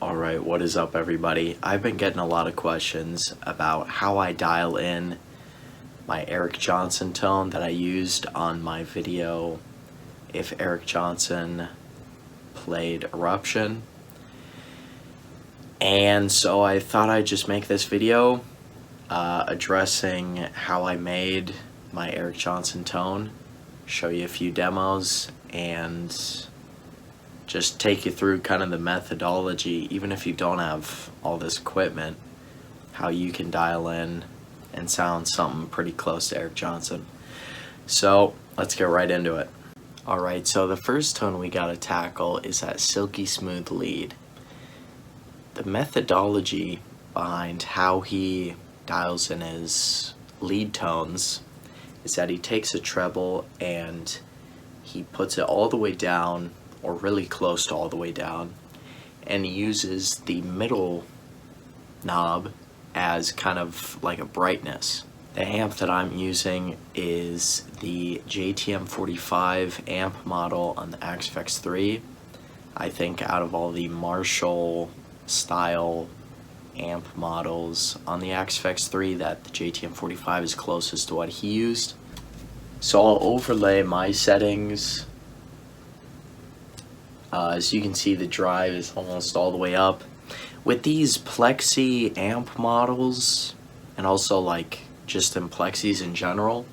Alright, what is up everybody? I've been getting a lot of questions about how I dial in my Eric Johnson tone that I used on my video If Eric Johnson Played Eruption. And so I thought I'd just make this video addressing how I made my Eric Johnson tone, show you a few demos, and just take you through kind of the methodology, even if you don't have all this equipment, how you can dial in and sound something pretty close to Eric Johnson. So let's get right into it. Alright, so the first tone we gotta tackle is that silky smooth lead. The methodology behind how he dials in his lead tones is that he takes a treble and he puts it all the way down, or really close to all the way down, and he uses the middle knob as kind of like a brightness. The amp that I'm using is the JTM 45 amp model on the Axe 3. I think out of all the Marshall style amp models on the Axe 3, that the JTM 45 is closest to what he used. So I'll overlay my settings. As you can see, the drive is almost all the way up. With these Plexi amp models, and also like just in Plexis in general,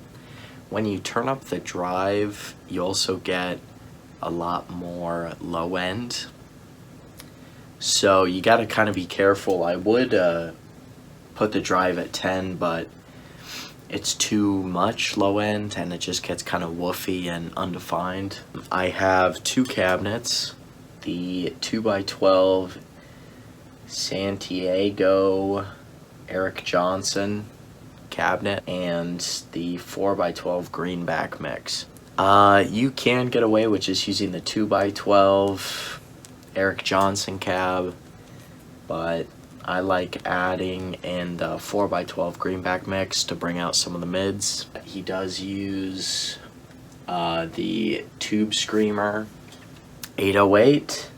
when you turn up the drive, you also get a lot more low end. So you gotta kind of be careful. I would put the drive at 10, but it's too much low end and it just gets kind of woofy and undefined. I have two cabinets, the 2x12 Santiago Eric Johnson cabinet and the 4x12 greenback mix. You can get away with just using the 2x12 Eric Johnson cab, but I like adding in the 4x12 greenback mix to bring out some of the mids. He does use the Tube Screamer 808.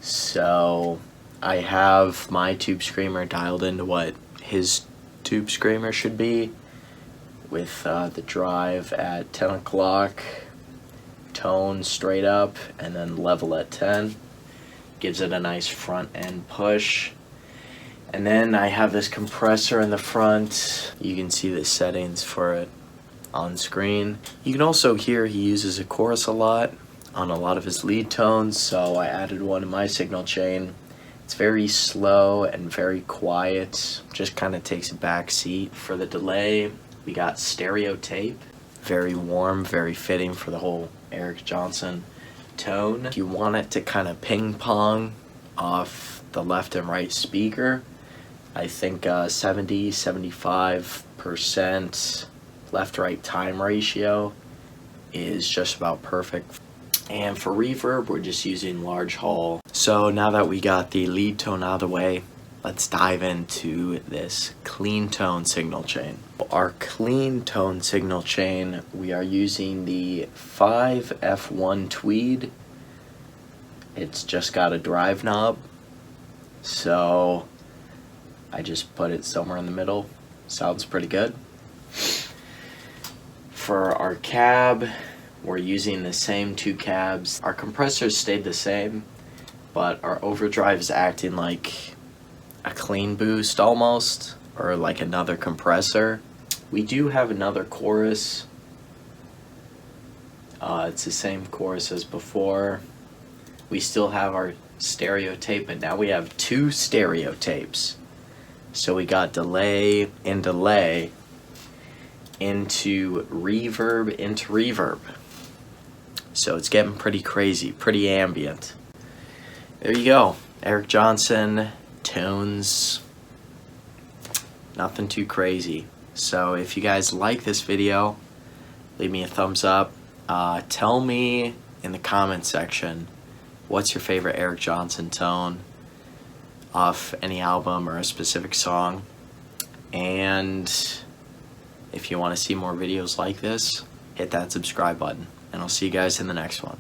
So I have my Tube Screamer dialed into what his Tube Screamer should be, with the drive at 10 o'clock, tone straight up, and then level at 10. Gives it a nice front end push. And then I have this compressor in the front. You can see the settings for it on screen. You can also hear he uses a chorus a lot on a lot of his lead tones, so I added one in my signal chain. It's very slow and very quiet, just kind of takes a back seat. For the delay, we got stereo tape. Very warm, very fitting for the whole Eric Johnson tone. If you want it to kind of ping pong off the left and right speaker, I think 70-75% left right time ratio is just about perfect. And for reverb, we're just using large hall. So now that we got the lead tone out of the way, let's dive into this clean tone signal chain. Our clean tone signal chain, we are using the 5F1 Tweed. It's just got a drive knob, so I just put it somewhere in the middle. Sounds pretty good. For our cab, we're using the same two cabs. Our compressors stayed the same, but our overdrive is acting like a clean boost almost, or like another compressor. We do have another chorus. It's the same chorus as before. We still have our stereo tape, but now we have two stereo tapes. So we got delay into reverb into reverb. So it's getting pretty crazy, pretty ambient. There you go. Eric Johnson, tones, nothing too crazy. So if you guys like this video, leave me a thumbs up. Tell me in the comment section, what's your favorite Eric Johnson tone off any album or a specific song? And if you want to see more videos like this, hit that subscribe button. And I'll see you guys in the next one.